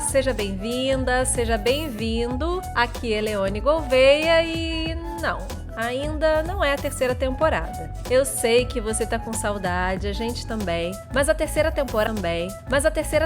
seja bem-vinda, seja bem-vindo. Aqui é Leone Gouveia e ainda não é a terceira temporada. Eu sei que você tá com saudade, a gente também, mas a terceira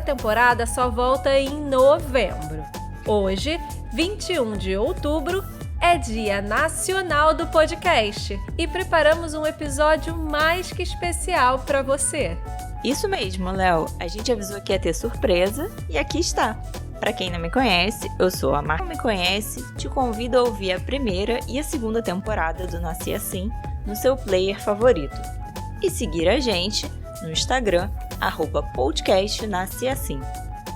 temporada só volta em novembro. Hoje, 21 de outubro, é Dia Nacional do Podcast e preparamos um episódio mais que especial para você. Isso mesmo, Léo. A gente avisou que ia ter surpresa e aqui está. Para quem não me conhece, eu sou a Marta. Quem não me conhece, te convido a ouvir a primeira e a segunda temporada do Nasci Assim no seu player favorito. E seguir a gente no Instagram, @podcastnasceassim.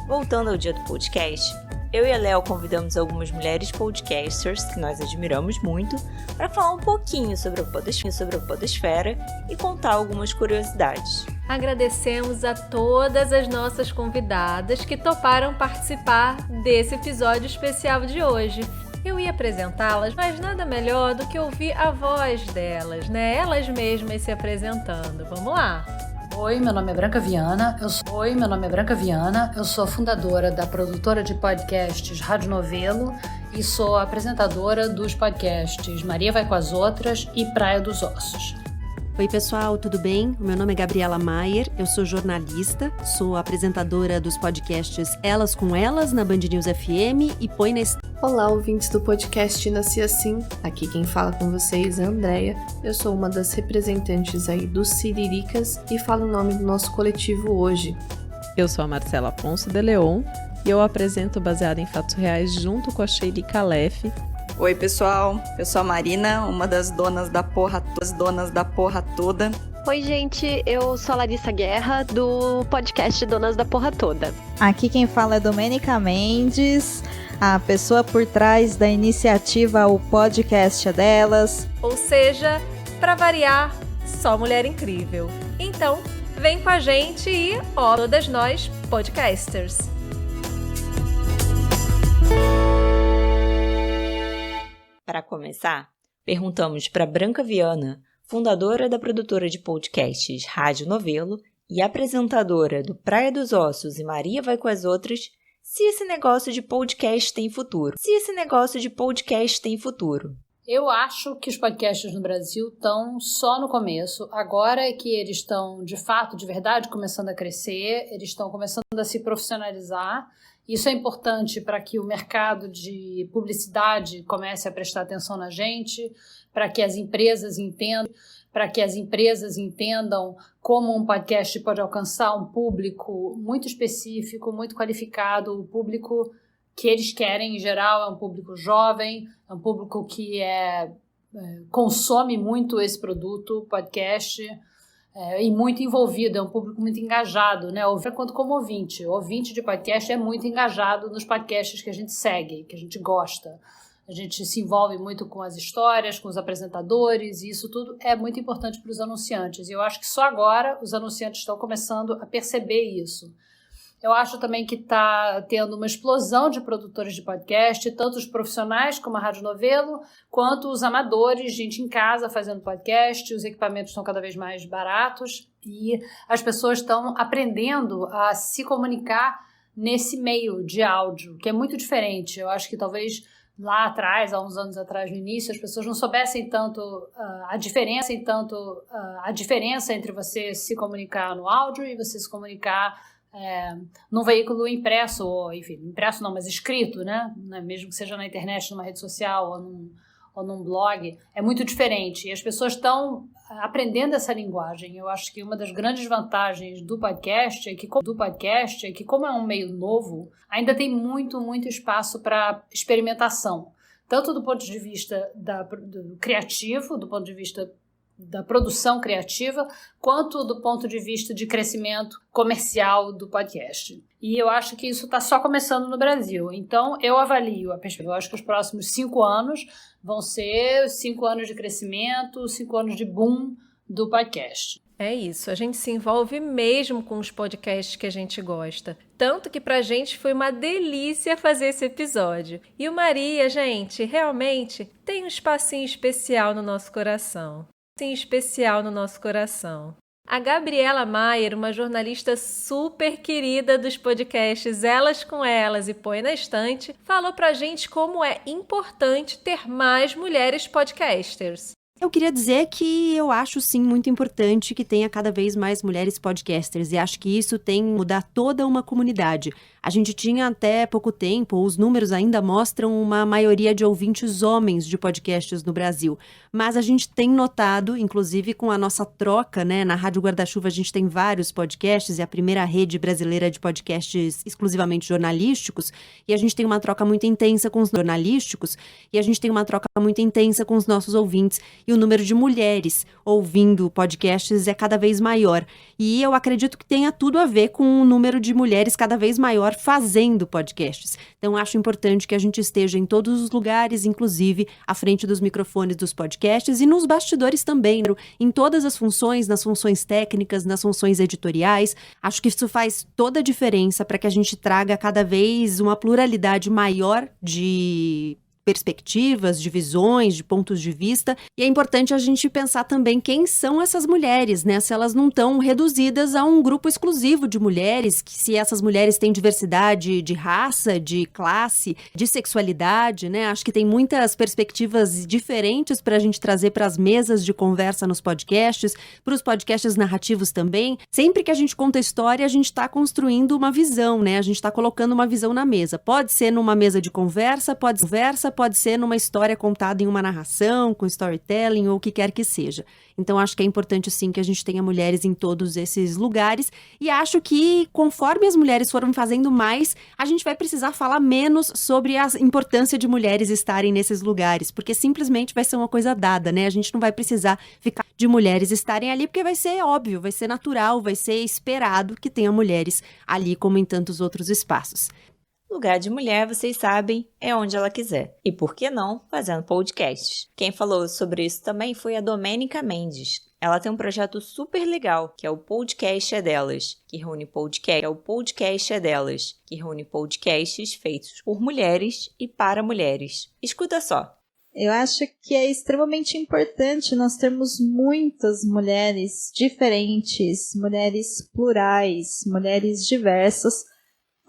Voltando ao dia do podcast, eu e a Léo convidamos algumas mulheres podcasters que nós admiramos muito para falar um pouquinho sobre a podosfera e contar algumas curiosidades. Agradecemos a todas as nossas convidadas que toparam participar desse episódio especial de hoje. Eu ia apresentá-las, mas nada melhor do que ouvir a voz delas, né? Elas mesmas se apresentando. Vamos lá! Oi, meu nome é Branca Viana, eu sou a fundadora da produtora de podcasts Rádio Novelo e sou a apresentadora dos podcasts Maria Vai com as Outras e Praia dos Ossos. Oi pessoal, tudo bem? O meu nome é Gabriela Maier, eu sou jornalista, sou apresentadora dos podcasts Elas com Elas na Band News FM e Põe na Olá, ouvintes do podcast Nasci Assim. Aqui quem fala com vocês é a Andrea. Eu sou uma das representantes aí dos Siriricas e falo em nome do nosso coletivo hoje. Eu sou a Marcela Ponce de Leon e eu apresento Baseado em Fatos Reais junto com a Sheili Calef. Oi pessoal, eu sou a Marina, uma das donas da porra toda. Oi gente, eu sou a Larissa Guerra do podcast Donas da Porra Toda. Aqui quem fala é Domênica Mendes, a pessoa por trás da iniciativa O Podcast é Delas. Ou seja, para variar, só mulher incrível. Então, vem com a gente e todas nós podcasters. Para começar, perguntamos para Branca Viana, fundadora da produtora de podcasts Rádio Novelo e apresentadora do Praia dos Ossos e Maria Vai com as Outras, se esse negócio de podcast tem futuro. Eu acho que os podcasts no Brasil estão só no começo. Agora é que eles estão, de fato, de verdade, começando a crescer, eles estão começando a se profissionalizar. Isso é importante para que o mercado de publicidade comece a prestar atenção na gente, para que as empresas entendam como um podcast pode alcançar um público muito específico, muito qualificado, o público que eles querem, em geral, é um público jovem, é um público que consome muito esse produto, podcast, e muito envolvido, é um público muito engajado, né? Quanto como ouvinte. O ouvinte de podcast é muito engajado nos podcasts que a gente segue, que a gente gosta. A gente se envolve muito com as histórias, com os apresentadores, e isso tudo é muito importante para os anunciantes. E eu acho que só agora os anunciantes estão começando a perceber isso. Eu acho também que está tendo uma explosão de produtores de podcast, tanto os profissionais, como a Rádio Novelo, quanto os amadores, gente em casa fazendo podcast, os equipamentos estão cada vez mais baratos e as pessoas estão aprendendo a se comunicar nesse meio de áudio, que é muito diferente. Eu acho que talvez lá atrás, há uns anos atrás, no início, as pessoas não soubessem tanto a diferença entre você se comunicar no áudio e você se comunicar num veículo impresso, ou enfim, impresso não, mas escrito, né? Mesmo que seja na internet, numa rede social ou num blog, é muito diferente. E as pessoas estão aprendendo essa linguagem. Eu acho que uma das grandes vantagens do podcast é que, como é um meio novo, ainda tem muito, muito espaço para experimentação. Tanto do ponto de vista do criativo, do ponto de vista da produção criativa, quanto do ponto de vista de crescimento comercial do podcast. E eu acho que isso está só começando no Brasil. Então, eu avalio a perspectiva. Eu acho que os próximos 5 anos vão ser 5 anos de crescimento, 5 anos de boom do podcast. É isso, a gente se envolve mesmo com os podcasts que a gente gosta. Tanto que pra gente foi uma delícia fazer esse episódio. E o Maria, gente, realmente tem um espacinho especial no nosso coração. A Gabriela Mayer, uma jornalista super querida dos podcasts Elas com Elas e Põe na Estante, falou pra gente como é importante ter mais mulheres podcasters. Eu queria dizer que eu acho, sim, muito importante que tenha cada vez mais mulheres podcasters e acho que isso tem que mudar toda uma comunidade. A gente tinha até pouco tempo, os números ainda mostram uma maioria de ouvintes homens de podcasts no Brasil, mas a gente tem notado, inclusive com a nossa troca, né, na Rádio Guarda-Chuva a gente tem vários podcasts, é a primeira rede brasileira de podcasts exclusivamente jornalísticos, e a gente tem uma troca muito intensa com os jornalísticos, e a gente tem uma troca muito intensa com os nossos ouvintes, e o número de mulheres ouvindo podcasts é cada vez maior. E eu acredito que tenha tudo a ver com o número de mulheres cada vez maior fazendo podcasts. Então, acho importante que a gente esteja em todos os lugares, inclusive à frente dos microfones dos podcasts e nos bastidores também, em todas as funções, nas funções técnicas, nas funções editoriais. Acho que isso faz toda a diferença para que a gente traga cada vez uma pluralidade maior de perspectivas, de visões, de pontos de vista, e é importante a gente pensar também quem são essas mulheres, né? Se elas não estão reduzidas a um grupo exclusivo de mulheres, que se essas mulheres têm diversidade de raça, de classe, de sexualidade, né? Acho que tem muitas perspectivas diferentes para a gente trazer para as mesas de conversa nos podcasts, para os podcasts narrativos também. Sempre que a gente conta história, a gente está construindo uma visão, né? A gente está colocando uma visão na mesa. Pode ser numa mesa de conversa, pode ser numa história contada em uma narração, com storytelling ou o que quer que seja. Então, acho que é importante, sim, que a gente tenha mulheres em todos esses lugares e acho que, conforme as mulheres forem fazendo mais, a gente vai precisar falar menos sobre a importância de mulheres estarem nesses lugares, porque simplesmente vai ser uma coisa dada, né? A gente não vai precisar ficar de mulheres estarem ali, porque vai ser óbvio, vai ser natural, vai ser esperado que tenha mulheres ali, como em tantos outros espaços. Lugar de mulher, vocês sabem, é onde ela quiser. E por que não, fazendo podcasts. Quem falou sobre isso também foi a Domênica Mendes. Ela tem um projeto super legal, que é o Podcast é Delas, que reúne podcasts feitos por mulheres e para mulheres. Escuta só. Eu acho que é extremamente importante nós termos muitas mulheres diferentes, mulheres plurais, mulheres diversas,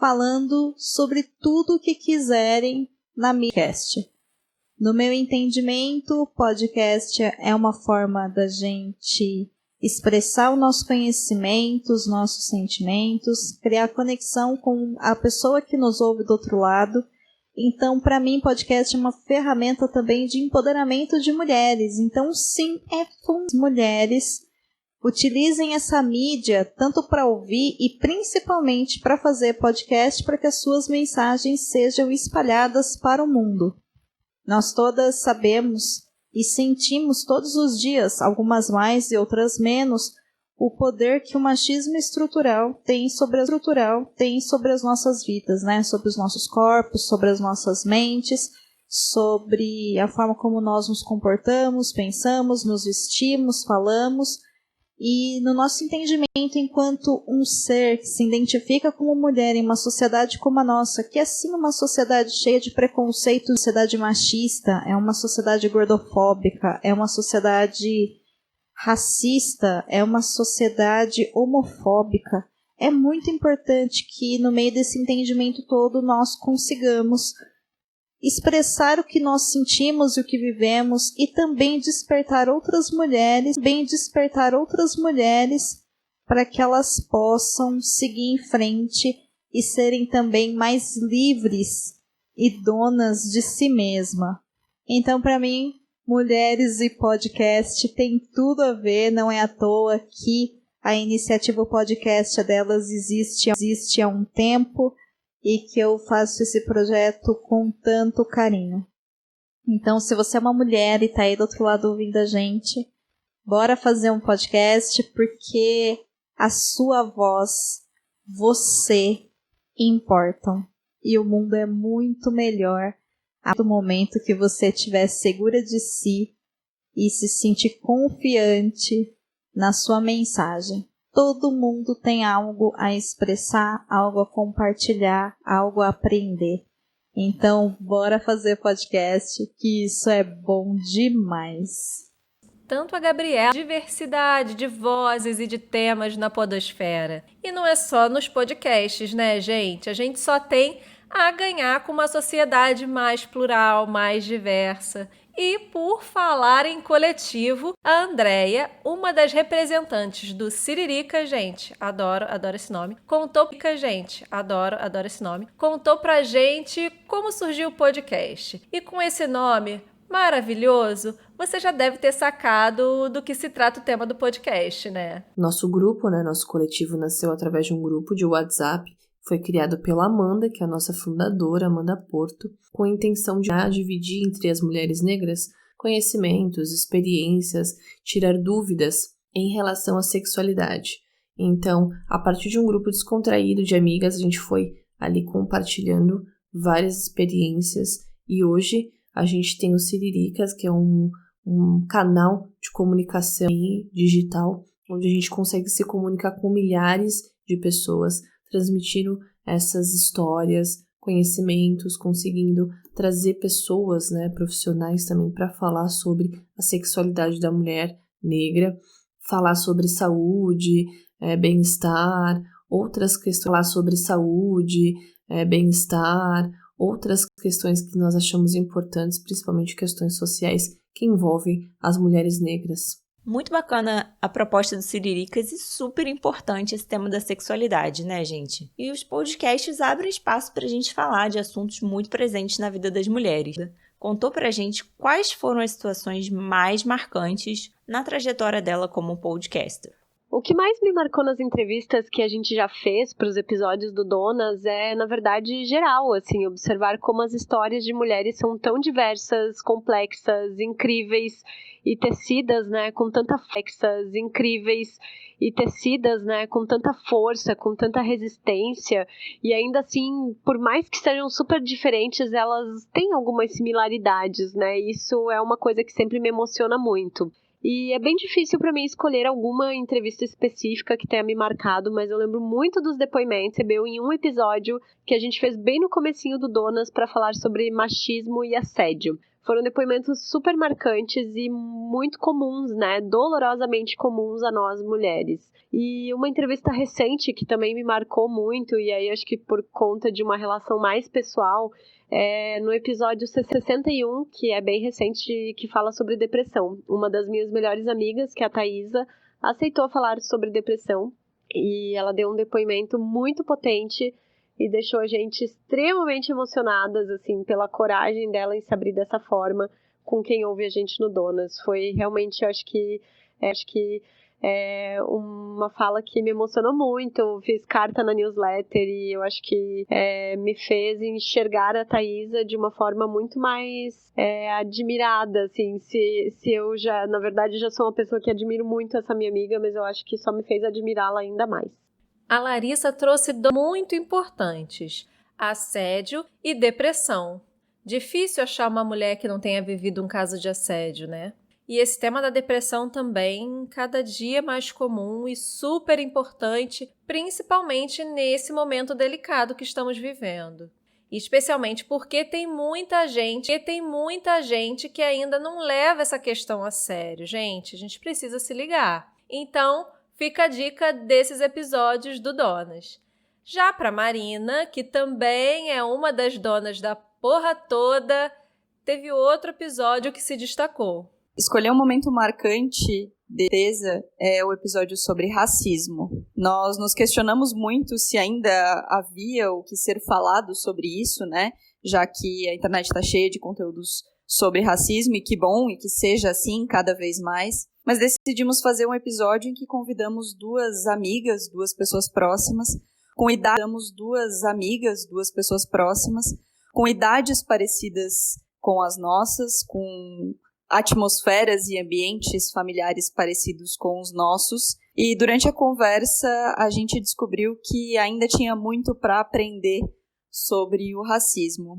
falando sobre tudo o que quiserem na Midcast. No meu entendimento, o podcast é uma forma da gente expressar o nosso conhecimento, os nossos sentimentos, criar conexão com a pessoa que nos ouve do outro lado. Então, para mim, podcast é uma ferramenta também de empoderamento de mulheres. Então, sim, é com mulheres. Utilizem essa mídia tanto para ouvir e principalmente para fazer podcast para que as suas mensagens sejam espalhadas para o mundo. Nós todas sabemos e sentimos todos os dias, algumas mais e outras menos, o poder que o machismo estrutural tem sobre as nossas vidas, né? Sobre os nossos corpos, sobre as nossas mentes, sobre a forma como nós nos comportamos, pensamos, nos vestimos, falamos. E no nosso entendimento enquanto um ser que se identifica como mulher em uma sociedade como a nossa, que é sim uma sociedade cheia de preconceitos, uma sociedade machista, é uma sociedade gordofóbica, é uma sociedade racista, é uma sociedade homofóbica, é muito importante que no meio desse entendimento todo nós consigamos expressar o que nós sentimos e o que vivemos e também despertar outras mulheres para que elas possam seguir em frente e serem também mais livres e donas de si mesma. Então, para mim, mulheres e podcast tem tudo a ver, não é à toa que a iniciativa Podcast Delas existe há um tempo e que eu faço esse projeto com tanto carinho. Então, se você é uma mulher e está aí do outro lado ouvindo a gente, bora fazer um podcast, porque a sua voz, você, importam. E o mundo é muito melhor no momento que você estiver segura de si e se sentir confiante na sua mensagem. Todo mundo tem algo a expressar, algo a compartilhar, algo a aprender. Então, bora fazer podcast, que isso é bom demais. tanto a Gabriela, diversidade de vozes e de temas na podosfera. E não é só nos podcasts, né, gente? A gente só tem a ganhar com uma sociedade mais plural, mais diversa. E por falar em coletivo, a Andreia, uma das representantes do Siririca, gente, adoro esse nome, contou pra gente como surgiu o podcast. E com esse nome maravilhoso, você já deve ter sacado do que se trata o tema do podcast, né? Nosso grupo, nosso coletivo nasceu através de um grupo de WhatsApp. Foi criado pela Amanda, que é a nossa fundadora, Amanda Porto, com a intenção de dividir entre as mulheres negras conhecimentos, experiências, tirar dúvidas em relação à sexualidade. Então, a partir de um grupo descontraído de amigas, a gente foi ali compartilhando várias experiências e hoje a gente tem o Siriricas, que é um canal de comunicação digital, onde a gente consegue se comunicar com milhares de pessoas, transmitindo essas histórias, conhecimentos, conseguindo trazer pessoas, profissionais também para falar sobre a sexualidade da mulher negra, falar sobre saúde, bem-estar, outras questões, falar sobre saúde, bem-estar, outras questões que nós achamos importantes, principalmente questões sociais que envolvem as mulheres negras. Muito bacana a proposta do Siriricas e super importante esse tema da sexualidade, né, gente? E os podcasts abrem espaço pra gente falar de assuntos muito presentes na vida das mulheres. Contou pra gente quais foram as situações mais marcantes na trajetória dela como podcaster. O que mais me marcou nas entrevistas que a gente já fez para os episódios do Donas é, na verdade, geral, assim, observar como as histórias de mulheres são tão diversas, complexas, incríveis e tecidas, com tanta com tanta força, com tanta resistência, e ainda assim, por mais que sejam super diferentes, elas têm algumas similaridades, Isso é uma coisa que sempre me emociona muito. E é bem difícil para mim escolher alguma entrevista específica que tenha me marcado, mas eu lembro muito dos depoimentos, recebeu em um episódio que a gente fez bem no comecinho do Donas para falar sobre machismo e assédio. Foram depoimentos super marcantes e muito comuns, dolorosamente comuns a nós mulheres. E uma entrevista recente que também me marcou muito, e aí acho que por conta de uma relação mais pessoal, no episódio 61, que é bem recente, que fala sobre depressão. Uma das minhas melhores amigas, que é a Thaisa, aceitou falar sobre depressão e ela deu um depoimento muito potente e deixou a gente extremamente emocionadas, assim, pela coragem dela em se abrir dessa forma com quem ouve a gente no Donas. Foi realmente, acho que uma fala que me emocionou muito. Eu fiz carta na newsletter e eu acho que me fez enxergar a Thaisa de uma forma muito mais admirada, assim, se eu já, na verdade, já sou uma pessoa que admiro muito essa minha amiga, mas eu acho que só me fez admirá-la ainda mais. A Larissa trouxe muito importantes: assédio e depressão. Difícil achar uma mulher que não tenha vivido um caso de assédio, né? E esse tema da depressão também, cada dia mais comum e super importante, principalmente nesse momento delicado que estamos vivendo. Especialmente porque tem muita gente que ainda não leva essa questão a sério. Gente, a gente precisa se ligar. Então, fica a dica desses episódios do Donas. Já para Marina, que também é uma das donas da porra toda, teve outro episódio que se destacou. Escolher um momento marcante de Teresa é o episódio sobre racismo. Nós nos questionamos muito se ainda havia o que ser falado sobre isso, já que a internet está cheia de conteúdos sobre racismo, e que bom, e que seja assim cada vez mais. Mas decidimos fazer um episódio em que convidamos duas pessoas próximas, com idades parecidas com as nossas, com atmosferas e ambientes familiares parecidos com os nossos. E durante a conversa a gente descobriu que ainda tinha muito para aprender sobre o racismo.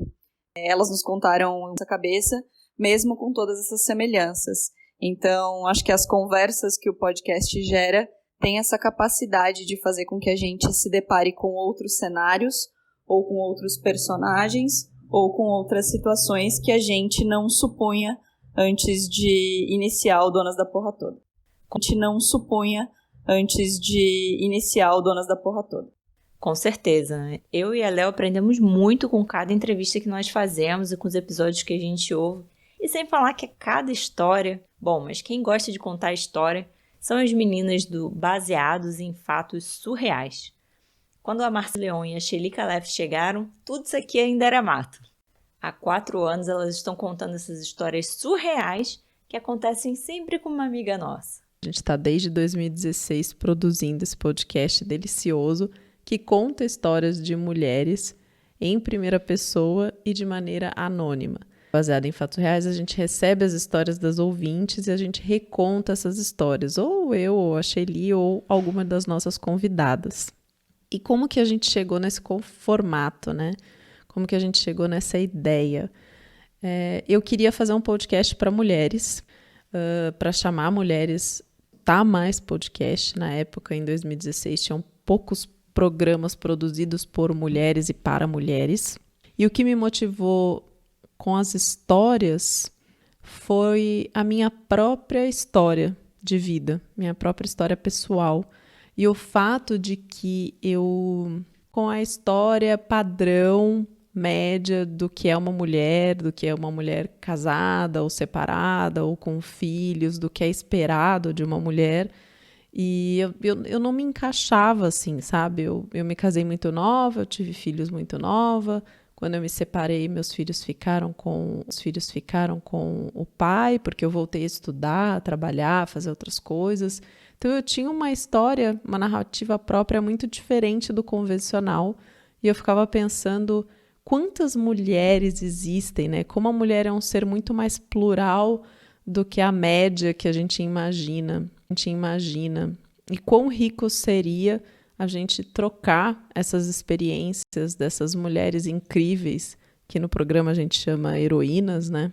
Elas nos contaram nossa cabeça, mesmo com todas essas semelhanças. Então, acho que as conversas que o podcast gera têm essa capacidade de fazer com que a gente se depare com outros cenários, ou com outros personagens, ou com outras situações que a gente não supunha antes de iniciar o Donas da Porra Toda. A gente não supunha antes de iniciar o Donas da Porra Toda. Com certeza, né? Eu e a Léo aprendemos muito com cada entrevista que nós fazemos e com os episódios que a gente ouve. E sem falar que cada história... Bom, mas quem gosta de contar história são as meninas do Baseados em Fatos Surreais. Quando a Marcia Leon e a Shelly Calef chegaram, tudo isso aqui ainda era mato. Há 4 anos elas estão contando essas histórias surreais que acontecem sempre com uma amiga nossa. A gente está desde 2016 produzindo esse podcast delicioso que conta histórias de mulheres em primeira pessoa e de maneira anônima. Baseado em fatos reais, a gente recebe as histórias das ouvintes e a gente reconta essas histórias, ou eu, ou a Shelly, ou alguma das nossas convidadas. E como que a gente chegou nesse formato, né? Como que a gente chegou nessa ideia? Eu queria fazer um podcast para mulheres, para chamar mulheres, Tá Mais Podcast. Na época, em 2016, tinham poucos programas produzidos por mulheres e para mulheres. E o que me motivou com as histórias foi a minha própria história de vida, minha própria história pessoal. E o fato de que eu, com a história padrão, média do que é uma mulher casada ou separada ou com filhos, do que é esperado de uma mulher, e eu não me encaixava assim, sabe? Eu me casei muito nova, eu tive filhos muito nova. Quando eu me separei, meus filhos ficaram com o pai, porque eu voltei a estudar, a trabalhar, a fazer outras coisas. Então eu tinha uma história, uma narrativa própria muito diferente do convencional, e eu ficava pensando quantas mulheres existem, né? Como a mulher é um ser muito mais plural do que a média que a gente imagina. E quão rico seria a gente trocar essas experiências dessas mulheres incríveis, que no programa a gente chama heroínas, né?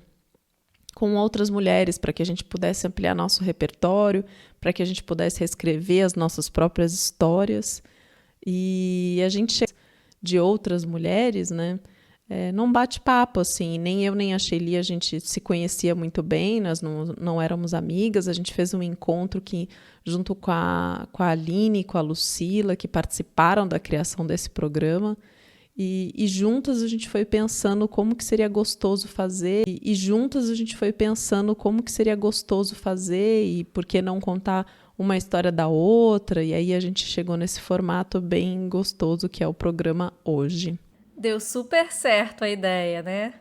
Com outras mulheres, para que a gente pudesse ampliar nosso repertório, para que a gente pudesse reescrever as nossas próprias histórias. E a gente de outras mulheres, né? Num bate-papo, assim, nem eu nem a Shelly, a gente se conhecia muito bem, nós não éramos amigas, a gente fez um encontro que, junto com a Aline e com a Lucila, que participaram da criação desse programa, e juntas a gente foi pensando como que seria gostoso fazer, e por que não contar uma história da outra, e aí a gente chegou nesse formato bem gostoso que é o programa hoje. Deu super certo a ideia, né?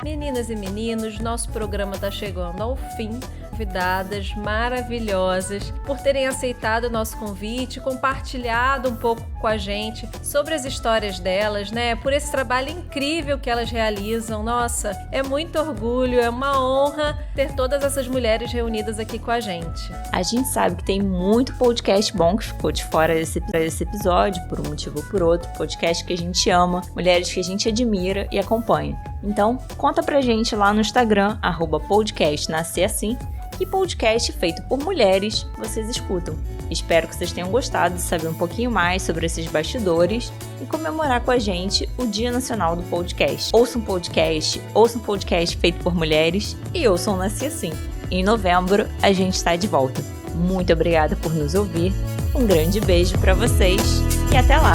Meninas e meninos, nosso programa está chegando ao fim. Convidadas maravilhosas por terem aceitado o nosso convite, compartilhado um pouco com a gente sobre as histórias delas, né? Por esse trabalho incrível que elas realizam. Nossa, é muito orgulho, é uma honra ter todas essas mulheres reunidas aqui com a gente. A gente sabe que tem muito podcast bom que ficou de fora desse episódio, por um motivo ou por outro, podcast que a gente ama, mulheres que a gente admira e acompanha. Então, conta pra gente lá no Instagram, @podcastnascerassim, que podcast feito por mulheres vocês escutam. Espero que vocês tenham gostado de saber um pouquinho mais sobre esses bastidores e comemorar com a gente o Dia Nacional do Podcast. Ouçam um podcast feito por mulheres e ouçam Nasci Assim. Em novembro, a gente está de volta. Muito obrigada por nos ouvir, um grande beijo para vocês e até lá!